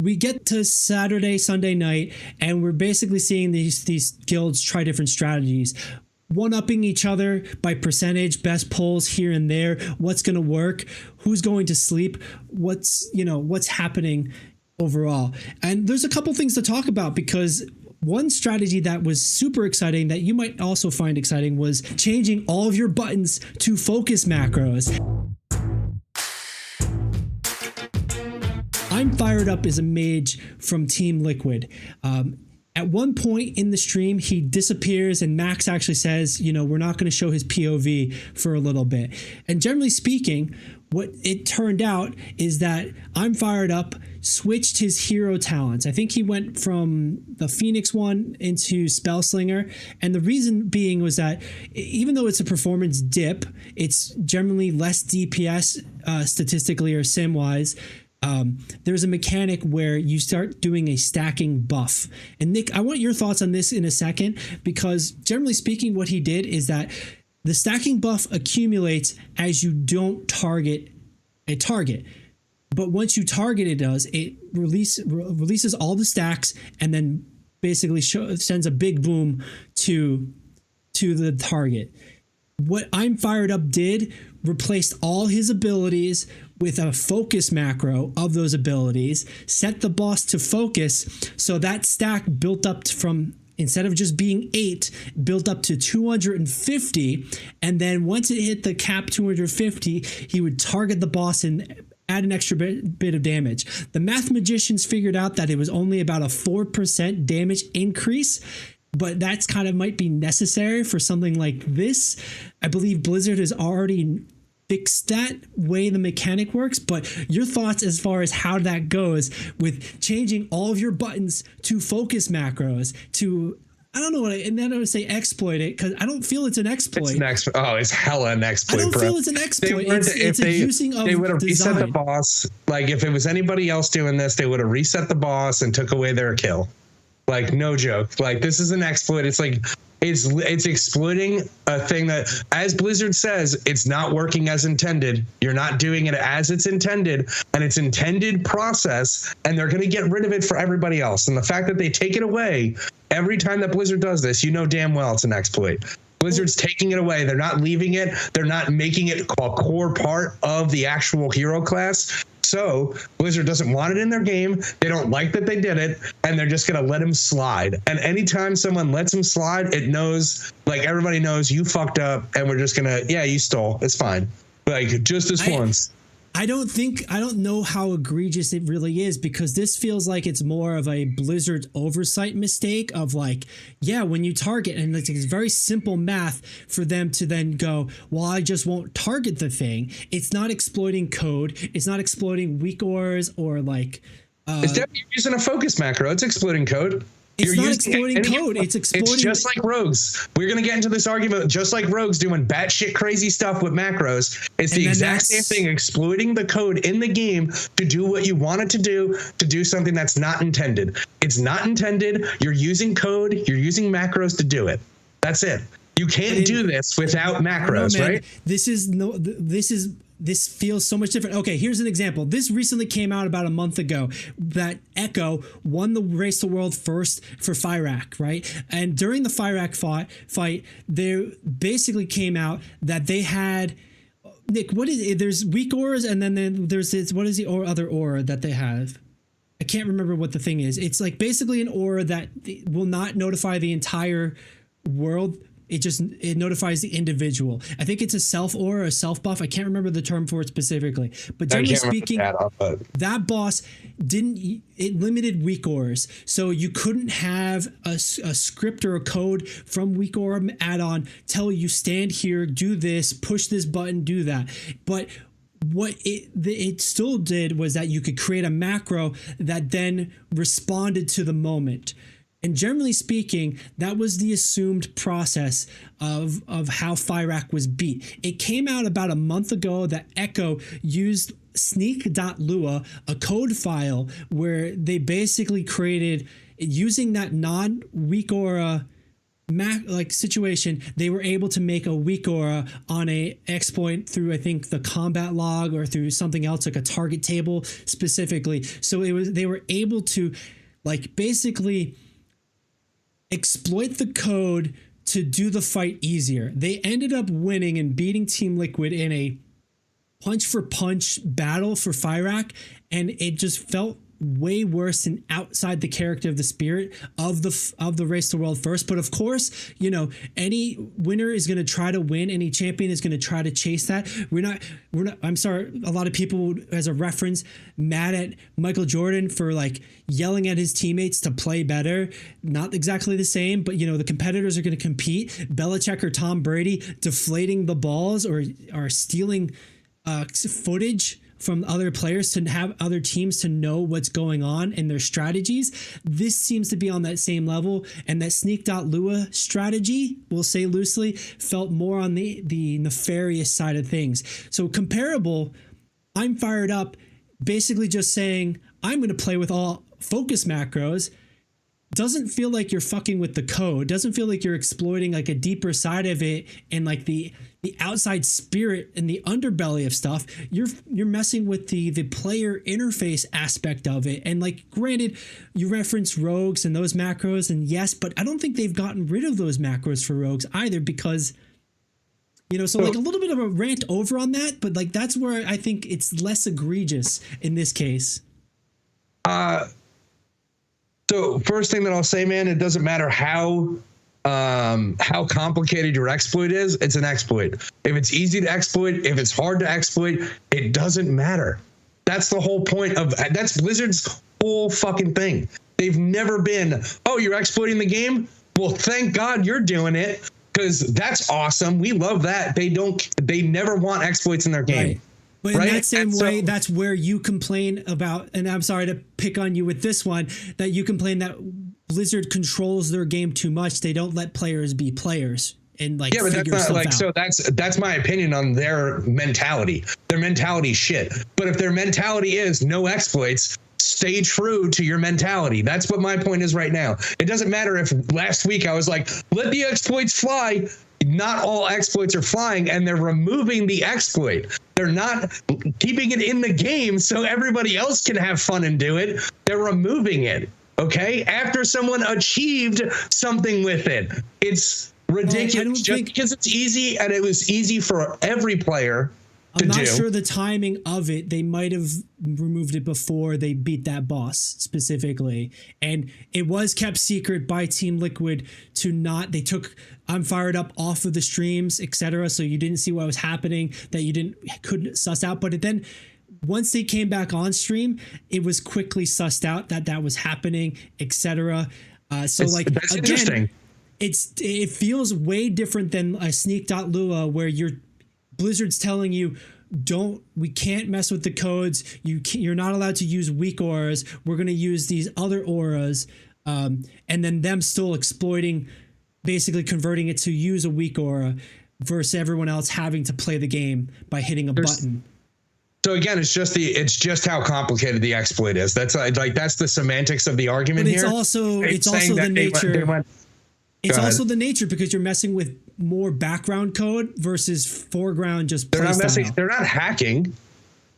we get to Saturday, Sunday night, and we're basically seeing these guilds try different strategies, one-upping each other by percentage, best pulls here and there, what's going to work, who's going to sleep, what's happening overall. And there's a couple things to talk about, because one strategy that was super exciting that you might also find exciting was changing all of your buttons to focus macros. I'm fired up as a mage from Team Liquid. At one point in the stream, he disappears and Max actually says, we're not going to show his POV for a little bit. And generally speaking, what it turned out is that I'm fired up switched his hero talents. I think he went from the Phoenix one into Spellslinger. And the reason being was that even though it's a performance dip, it's generally less DPS statistically or sim-wise. There's a mechanic where you start doing a stacking buff. And Nick, I want your thoughts on this in a second, because generally speaking, what he did is that the stacking buff accumulates as you don't target a target. But once you target it releases all the stacks and then basically sends a big boom to the target. What I'm Fired Up did replaced all his abilities with a focus macro of those abilities, set the boss to focus, so that stack built up from, instead of just being 8, built up to 250, and then once it hit the cap 250, he would target the boss and add an extra bit of damage. The math magicians figured out that it was only about a 4% damage increase, but that's kind of might be necessary for something like this. I believe Blizzard has already fixed that way the mechanic works, but your thoughts as far as how that goes with changing all of your buttons to focus macros to, I don't know what and then I would say exploit it, because I don't feel it's an exploit. It's hella an exploit. I don't feel it's an exploit. It's a using of They would have design. reset the boss. Like if it was anybody else doing this, they would have reset the boss and took away their kill. Like no joke. Like this is an exploit. It's like it's exploiting a thing that, as Blizzard says, it's not working as intended. You're not doing it as it's intended, and it's intended process, and they're going to get rid of it for everybody else. And the fact that they take it away every time that Blizzard does this, damn well it's an exploit. Blizzard's taking it away. They're not leaving it. They're not making it a core part of the actual hero class. So Blizzard doesn't want it in their game. They don't like that they did it, and they're just going to let him slide. And anytime someone lets him slide, it knows, like everybody knows, you fucked up, and we're just going to, you stole. It's fine. Like just this once. I don't know how egregious it really is, because this feels like it's more of a Blizzard oversight mistake of like, when you target, and it's very simple math for them to then go, well, I just won't target the thing. It's not exploiting code. It's not exploiting weak auras or like. It's definitely using a focus macro. It's exploiting code. It's not exploiting code. It's exploiting. It's just like rogues. We're going to get into this argument just like rogues doing batshit crazy stuff with macros. It's the exact same thing, exploiting the code in the game to do what you want it to do something that's not intended. It's not intended. You're using code. You're using macros to do it. That's it. You can't do this without macros, right? This feels so much different. Okay, here's an example. This recently came out about a month ago that Echo won the Race to World first for Fyrakk, right? And during the Fyrakk fight, there basically came out that they had, Nick, what is it? There's weak auras, and then there's this, what is the other aura that they have? I can't remember what the thing is. It's like basically an aura that will not notify the entire world. It notifies the individual. I think it's a self aura or a self buff. I can't remember the term for it specifically. But generally speaking, that boss it limited weak auras. So you couldn't have a script or a code from weak aura add-on tell you stand here, do this, push this button, do that. But what it still did was that you could create a macro that then responded to the moment. And generally speaking, that was the assumed process of how Fyrakk was beat. It came out about a month ago that Echo used sneak.lua, a code file where they basically created, using that non-weak aura situation, they were able to make a weak aura on a exploit through, I think, the combat log or through something else like a target table specifically. So they were able to like basically exploit the code to do the fight easier. They ended up winning and beating Team Liquid in a punch for punch battle for Fyrak, and it just felt way worse and outside the character of the spirit of the race to world first. But of course, you know, any winner is going to try to win. Any champion is going to try to chase that. We're not, I'm sorry. A lot of people, as a reference, mad at Michael Jordan for like yelling at his teammates to play better. Not exactly the same, but you know, the competitors are going to compete. Belichick or Tom Brady deflating the balls or stealing footage from other players to have other teams to know what's going on and their strategies. This seems to be on that same level, and that sneak.lua strategy, we'll say loosely, felt more on the nefarious side of things. So comparable, I'm fired up, basically just saying, I'm going to play with all focus macros. Doesn't feel like you're fucking with the code. Doesn't feel like you're exploiting like a deeper side of it and like the outside spirit and the underbelly of stuff. You're messing with the player interface aspect of it. And like, granted, you reference rogues and those macros, and yes, but I don't think they've gotten rid of those macros for rogues either, because, you know, so like a little bit of a rant over on that, but like that's where I think it's less egregious in this case. So first thing that I'll say, man, it doesn't matter how complicated your exploit is. It's an exploit. If it's easy to exploit, if it's hard to exploit, it doesn't matter. That's the whole point that's Blizzard's whole fucking thing. They've never been, oh, you're exploiting the game? Well, thank God you're doing it, because that's awesome. We love that. They never want exploits in their game. Right. But in that same way, that's where you complain about, and I'm sorry to pick on you with this one, that you complain that Blizzard controls their game too much. They don't let players be players and like but figure that's not like out. So that's my opinion on their mentality. Their mentality shit. But if their mentality is no exploits, stay true to your mentality. That's what my point is right now. It doesn't matter if last week I was like, let the exploits fly. Not all exploits are flying, and they're removing the exploit. They're not keeping it in the game so everybody else can have fun and do it. They're removing it, okay? After someone achieved something with it. It's ridiculous because it's easy, and it was easy for every player to do. I'm not sure the timing of it. They might have removed it before they beat that boss specifically. And it was kept secret by Team Liquid to not, they took I'm Fired Up off of the streams, etc. So you didn't see what was happening, that you couldn't suss out. But then once they came back on stream, it was quickly sussed out that was happening, etc. So that's again, interesting. It feels way different than a sneak.lua where Blizzard's telling you, we can't mess with the codes. You're not allowed to use weak auras. We're going to use these other auras. And then them still exploiting, basically converting it to use a weak aura versus everyone else having to play the game by hitting a button. So again, it's just how complicated the exploit is. That's that's the semantics of the argument here. It's also the nature. It's also the nature because you're messing with more background code versus foreground just play style. They're not hacking.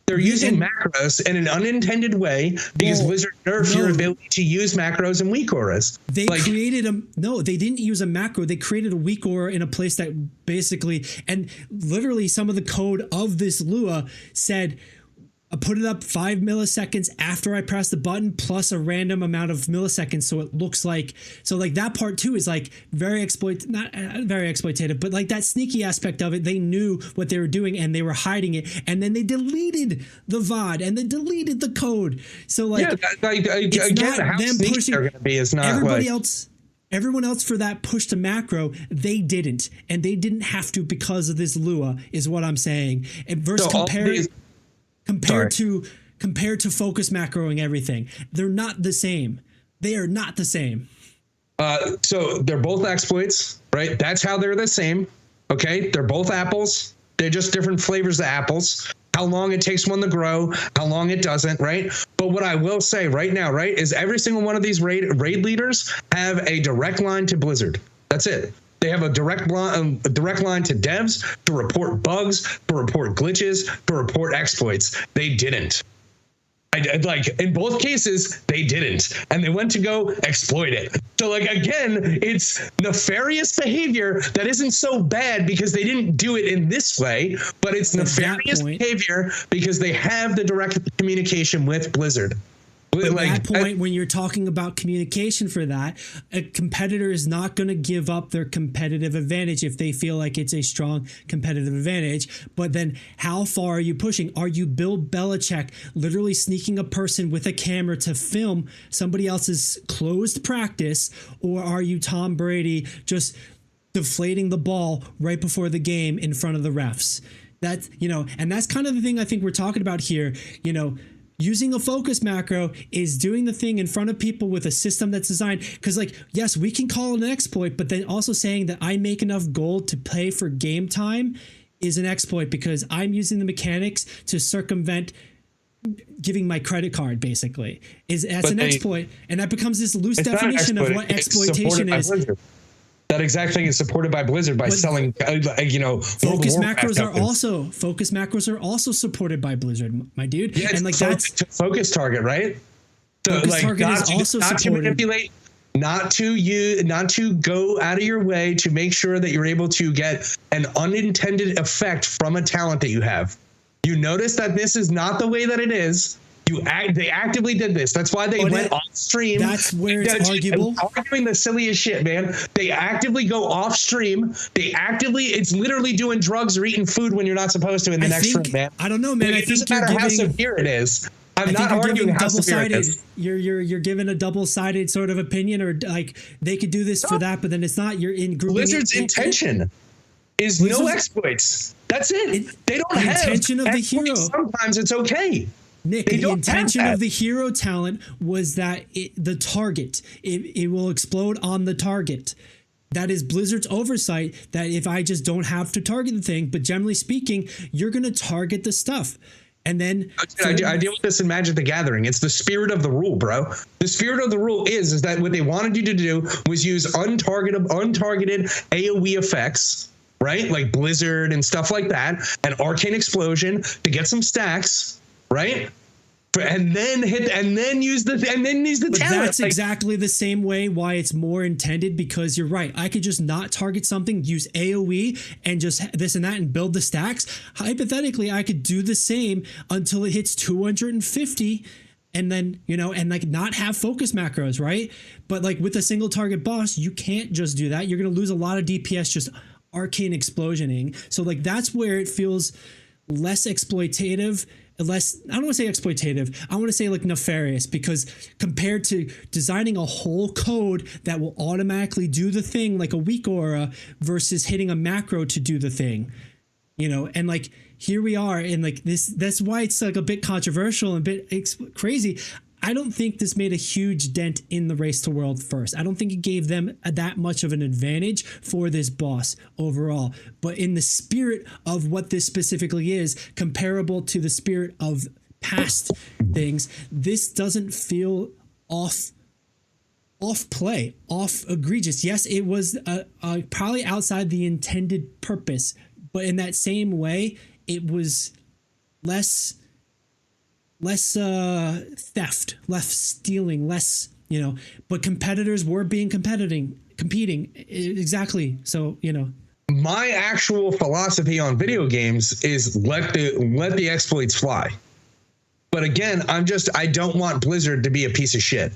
They're using macros in an unintended way because Blizzard nerfed your ability to use macros and weak auras. They didn't use a macro. They created a weak aura in a place that basically, and literally some of the code of this Lua said, I put it up 5 milliseconds after I press the button plus a random amount of milliseconds. So it looks like, that part too is like not very exploitative, but like that sneaky aspect of it. They knew what they were doing and they were hiding it. And then they deleted the VOD and they deleted the code. So it's not how them pushing. They're going to be is not everyone else for that push to macro, they didn't. And they didn't have to because of this Lua is what I'm saying. And versus compared to focus macroing everything, they're not the same. They are not the same. So they're both exploits, right? That's how they're the same. Okay, they're both apples. They're just different flavors of apples. How long it takes one to grow, how long it doesn't, right? But what I will say right now, right, is every single one of these raid leaders have a direct line to Blizzard. That's it. They have a direct line to devs to report bugs, to report glitches, to report exploits. They didn't. Like in both cases, they didn't, and they went to go exploit it. So like, again, it's nefarious behavior that isn't so bad because they didn't do it in this way, but it's nefarious behavior because they have the direct communication with Blizzard. At that point, when you're talking about communication for that, a competitor is not going to give up their competitive advantage if they feel like it's a strong competitive advantage. But then how far are you pushing? Are you Bill Belichick literally sneaking a person with a camera to film somebody else's closed practice? Or are you Tom Brady just deflating the ball right before the game in front of the refs? That's, and that's kind of the thing I think we're talking about here, using a focus macro is doing the thing in front of people with a system that's designed. Because, like, yes, we can call it an exploit, but then also saying that I make enough gold to pay for game time is an exploit because I'm using the mechanics to circumvent giving my credit card, basically. That's an exploit. And that becomes this loose definition of what exploitation is. That exact thing is supported by Blizzard by selling, focus macros are also supported by Blizzard, my dude. Yeah, and like that's focus target, right? So focus target is also not supported. To manipulate, not to go out of your way to make sure that you're able to get an unintended effect from a talent that you have. You notice that this is not the way that it is. They actively did this. That's why they went off stream. That's where it's arguable. Arguing the silliest shit, man. They actively go off stream. It's literally doing drugs or eating food when you're not supposed to in the next room, man. I don't know, man. It doesn't matter how severe it is. I'm not arguing how severe it is. You're giving a double-sided sort of opinion, or like they could do this for that, but then it's not. You're in grouping. Blizzard's intention is no exploits. That's it. They don't have the intention of the hero. Sometimes it's okay. Nick, the intention of the hero talent was that the target, it will explode on the target. That is Blizzard's oversight, that if I just don't have to target the thing, but generally speaking, you're going to target the stuff. And then I deal with this in Magic the Gathering. It's the spirit of the rule, bro. The spirit of the rule is that what they wanted you to do was use untargeted AoE effects, right? Like Blizzard and stuff like that, and Arcane Explosion to get some stacks, right? And then use the talent. That's exactly the same way why it's more intended, because you're right. I could just not target something, use AoE and just this and that and build the stacks. Hypothetically, I could do the same until it hits 250 and then, and like not have focus macros, right? But like with a single target boss, you can't just do that. You're going to lose a lot of DPS just arcane explosioning. So like that's where it feels less exploitative. I don't want to say exploitative. I want to say like nefarious, because compared to designing a whole code that will automatically do the thing like a weak aura versus hitting a macro to do the thing, and like here we are. And like this, that's why it's like a bit controversial and a bit crazy. I don't think this made a huge dent in the race to world first. I don't think it gave them that much of an advantage for this boss overall. But in the spirit of what this specifically is, comparable to the spirit of past things, this doesn't feel off egregious. Yes, it was probably outside the intended purpose, but in that same way, it was less theft, less stealing, less, but competitors were competing exactly. So, my actual philosophy on video games is let the exploits fly. But again, I don't want Blizzard to be a piece of shit.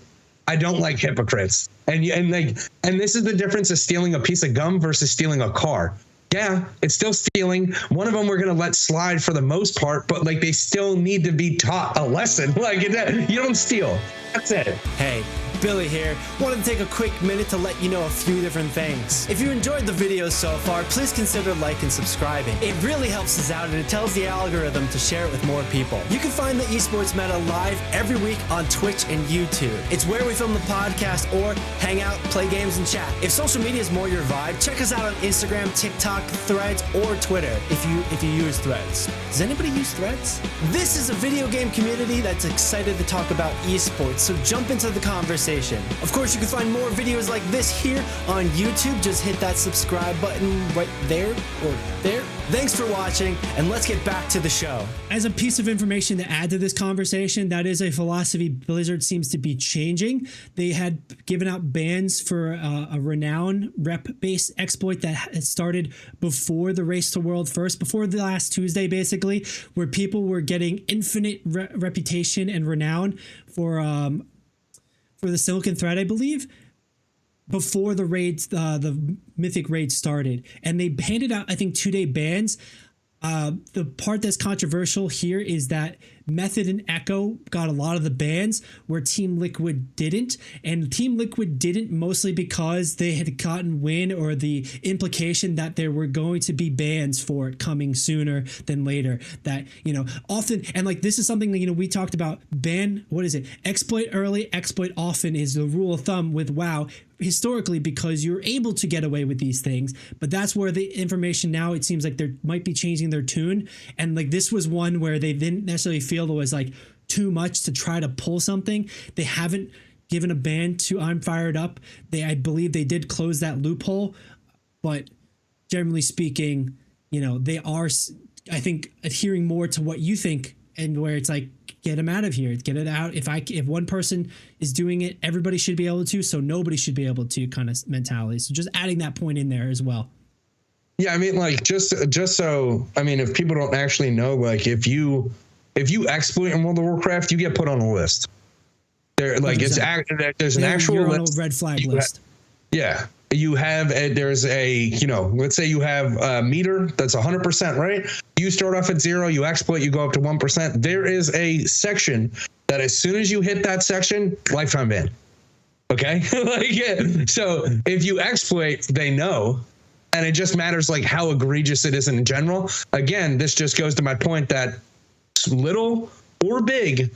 I don't like hypocrites. And this is the difference of stealing a piece of gum versus stealing a car. Yeah, it's still stealing. One of them we're going to let slide for the most part, but like they still need to be taught a lesson. Like you don't steal. That's it. Hey, Billy here. Wanted to take a quick minute to let you know a few different things. If you enjoyed the video so far, please consider liking and subscribing. It really helps us out and it tells the algorithm to share it with more people. You can find the Esports Meta live every week on Twitch and YouTube. It's where we film the podcast or hang out, play games, and chat. If social media is more your vibe, check us out on Instagram, TikTok, Threads, or Twitter if you use Threads. Does anybody use Threads? This is a video game community that's excited to talk about esports, so jump into the conversation. Of course, you can find more videos like this here on YouTube. Just hit that subscribe button right there or there. Thanks for watching, and let's get back to the show. As a piece of information to add to this conversation, that is a philosophy Blizzard seems to be changing. They had given out bans for a renown rep-based exploit that had started before the Race to World First, before the last Tuesday, basically, where people were getting infinite reputation and renown for the Silicon Thread, I believe, before the raids, the Mythic raid started, and they handed out, I think, 2-day bans. The part that's controversial here is that Method and Echo got a lot of the bans where Team Liquid didn't, and Team Liquid didn't mostly because they had gotten wind or the implication that there were going to be bans for it coming sooner than later. That, often, and like this is something that, we talked about, exploit early, exploit often is the rule of thumb with WoW historically, because you're able to get away with these things. But that's where the information now, it seems like they might be changing their tune, and like this was one where they didn't necessarily feel it was like too much to try to pull something. They haven't given a ban to I'm Fired Up. I believe they did close that loophole, but generally speaking, they are, I think, adhering more to what you think, and where it's like, get them out of here, get it out. If one person is doing it, everybody should be able to, so nobody should be able to kind of mentality. So just adding that point in there as well. Yeah, I mean, like just so, I mean, if people don't actually know, like if you exploit in World of Warcraft, you get put on a list. There's an actual list. Red flag list. Yeah. You have there's a, let's say you have a meter that's 100%, right? You start off at 0, you exploit, you go up to 1%. There is a section that as soon as you hit that section, lifetime ban. Okay. So if you exploit, they know, and it just matters like how egregious it is in general. Again, this just goes to my point that little or big,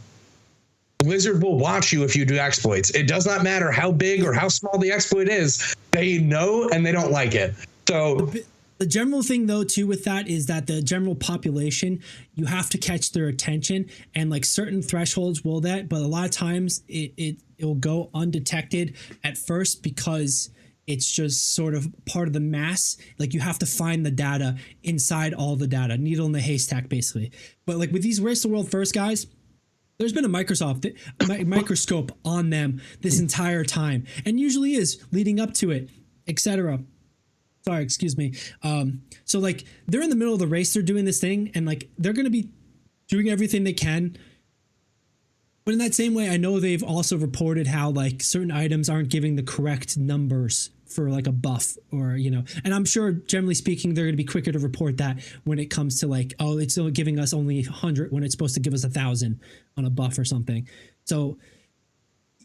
Blizzard will watch you if you do exploits. It does not matter how big or how small the exploit is. They know and they don't like it. So the general thing, though, too, with that is that the general population, you have to catch their attention, and like certain thresholds will that, but a lot of times it will go undetected at first because it's just sort of part of the mass. Like you have to find the data inside all the data, needle in the haystack, basically. But like with these Race to World First guys, there's been a microscope on them this entire time, and usually is leading up to it, etc. Sorry, excuse me. So like they're in the middle of the race, they're doing this thing, and like they're going to be doing everything they can. But in that same way, I know they've also reported how like certain items aren't giving the correct numbers for like a buff, or and I'm sure generally speaking they're going to be quicker to report that when it comes to like, oh, it's only giving us only 100 when it's supposed to give us 1,000 on a buff or something. So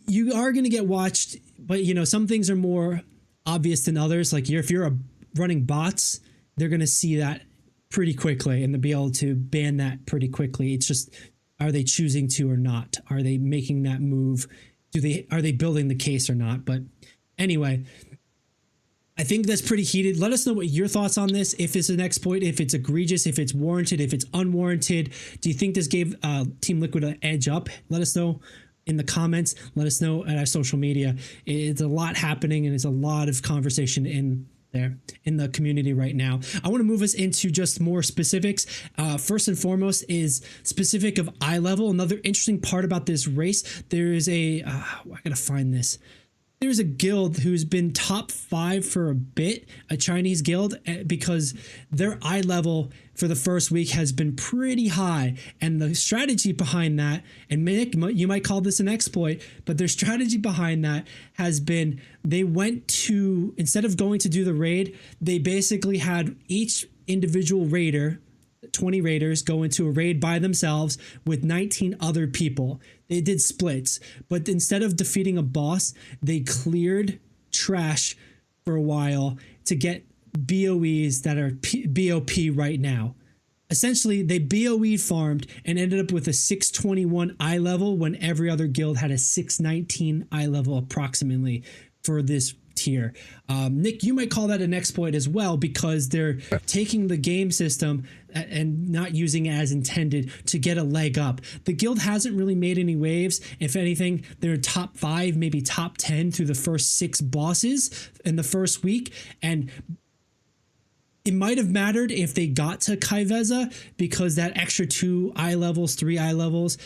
you are going to get watched, but some things are more obvious than others. Like if you're running bots, they're going to see that pretty quickly and to be able to ban that pretty quickly. It's just, are they choosing to or not? Are they making that move? Are they building the case or not? But anyway, I think that's pretty heated. Let us know what your thoughts on this. If it's an exploit, if it's egregious, if it's warranted, if it's unwarranted. Do you think this gave Team Liquid an edge up? Let us know in the comments. Let us know at our social media. It's a lot happening, and it's a lot of conversation in there in the community right now. I want to move us into just more specifics. First and foremost is specific of eye level. Another interesting part about this race, there is I gotta find this. There's a guild who's been top 5 for a bit, a Chinese guild, because their eye level for the first week has been pretty high. And the strategy behind that, and Nick, you might call this an exploit, but their strategy behind that has been they went to, instead of going to do the raid, they basically had each individual raider, 20 raiders, go into a raid by themselves with 19 other people. They did splits, but instead of defeating a boss, they cleared trash for a while to get BOEs that are BOP right now. Essentially, they BOE farmed and ended up with a 621 eye level when every other guild had a 619 eye level approximately for this tier. Nick, you might call that an exploit as well, because they're taking the game system and not using it as intended to get a leg up. The guild hasn't really made any waves. If anything, they're top 5, maybe top 10 through the first 6 bosses in the first week. And it might have mattered if they got to Kaiveza, because that extra 2 eye levels, 3 eye levels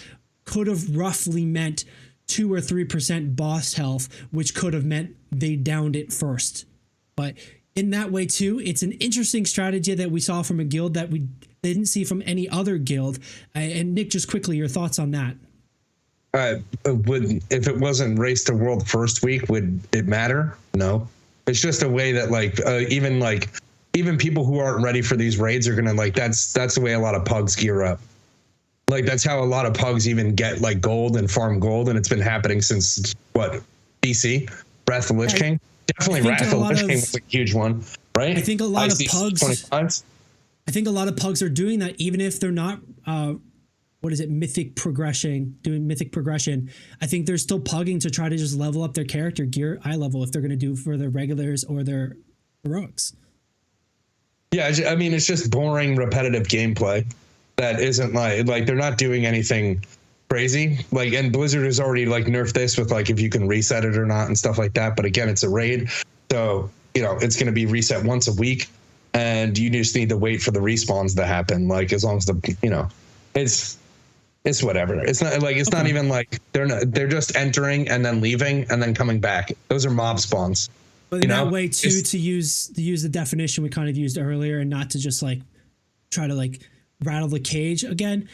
could have roughly meant 2 or 3% boss health, which could have meant they downed it first. But in that way too, it's an interesting strategy that we saw from a guild that we didn't see from any other guild. And Nick, just quickly, your thoughts on that? If it wasn't race to world first week, would it matter? No. It's just a way that even people who aren't ready for these raids are gonna that's the way a lot of pugs gear up. Like, that's how a lot of pugs even get like gold and farm gold, and it's been happening since BC, Wrath of the Lich King. Definitely Wrath of the Lich King was a huge one, right? I think a lot of pugs. I think a lot of pugs are doing that, even if they're not. Mythic progression, doing mythic progression. I think they're still pugging to try to just level up their character gear eye level if they're going to do for their regulars or their heroics. Yeah, I mean, it's just boring, repetitive gameplay that isn't like they're not doing anything crazy. Like, and Blizzard has already nerfed this with if you can reset it or not and stuff like that. But again, it's a raid, so it's going to be reset once a week, and you just need to wait for the respawns to happen. As long as it's whatever. It's not not even they're just entering and then leaving and then coming back. Those are mob spawns. But in that way too, to use the definition we kind of used earlier, and not to just try to rattle the cage again.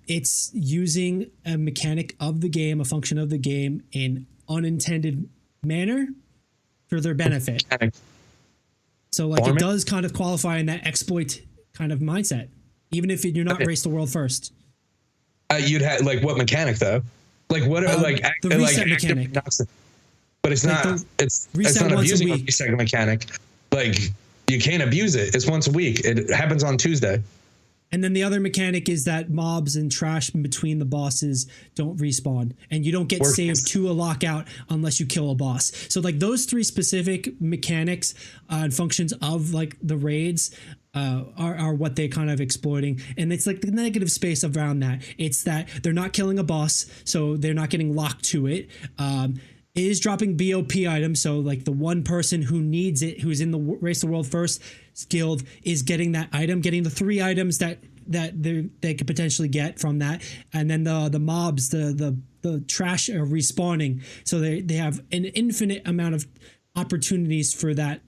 It's using a mechanic of the game, a function of the game, in unintended manner for their benefit. So it does kind of qualify in that exploit kind of mindset, even if you're not race the world first. You'd have what mechanic though? What the reset mechanic? But it's not. It's not abusing a reset mechanic. You can't abuse it. It's once a week. It happens on Tuesday. And then the other mechanic is that mobs and trash in between the bosses don't respawn, and you don't get saved to a lockout unless you kill a boss. So those 3 specific mechanics and functions of the raids are what they kind of exploiting. And it's the negative space around that. It's that they're not killing a boss, so they're not getting locked to it. It is dropping BOP items, so the one person who needs it, who's in the Race the World First guild, is getting that item, getting the 3 items that they could potentially get from that, and then the mobs, the trash are respawning, so they have an infinite amount of opportunities for that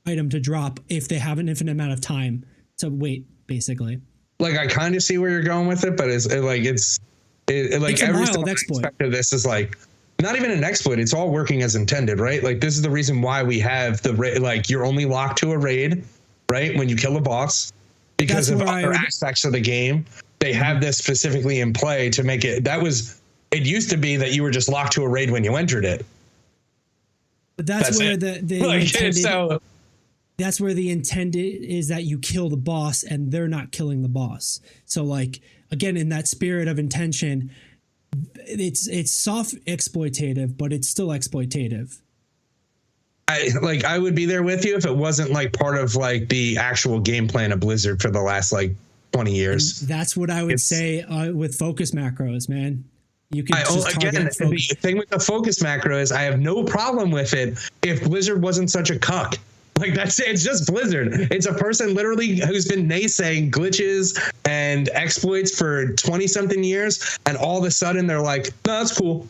item to drop if they have an infinite amount of time to wait, basically. I kind of see where you're going with it, but it's every aspect of this is not even an exploit. It's all working as intended, right? This is the reason why we have the you're only locked to a raid, right? When you kill a boss, because of other aspects of the game. They have this specifically in play to make it. It used to be that you were just locked to a raid when you entered it. But that's where that's where the intended is that you kill the boss and they're not killing the boss. So again, in that spirit of intention, it's soft exploitative, but it's still exploitative. I would be there with you if it wasn't part of the actual game plan of Blizzard for the last 20 years. And that's what I would say with focus macros, man. You can the thing with the focus macro is I have no problem with it if Blizzard wasn't such a cuck. It's just Blizzard. It's a person literally who's been naysaying glitches and exploits for 20 something years. And all of a sudden they're no, that's cool.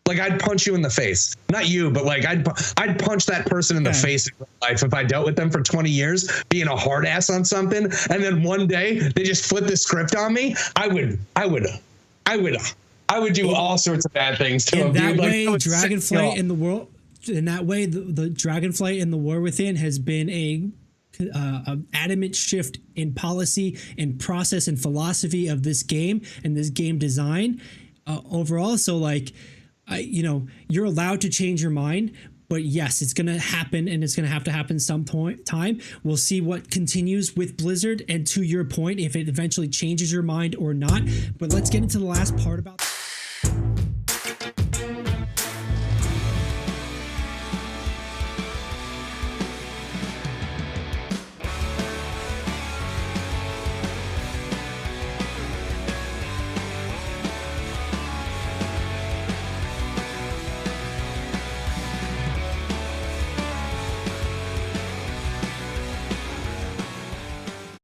I'd punch you in the face, not you, but I'd punch that person in the face in real life if I dealt with them for 20 years being a hard ass on something. And then one day they just flip the script on me. I would do all sorts of bad things to them. That way, Dragonflight in the world. In that way, the Dragonflight and the War Within has been a adamant shift in policy and process and philosophy of this game and this game design overall. So you're allowed to change your mind, but yes, it's going to happen, and it's going to have to happen some time. We'll see what continues with Blizzard, and to your point, if it eventually changes your mind or not. But let's get into the last part about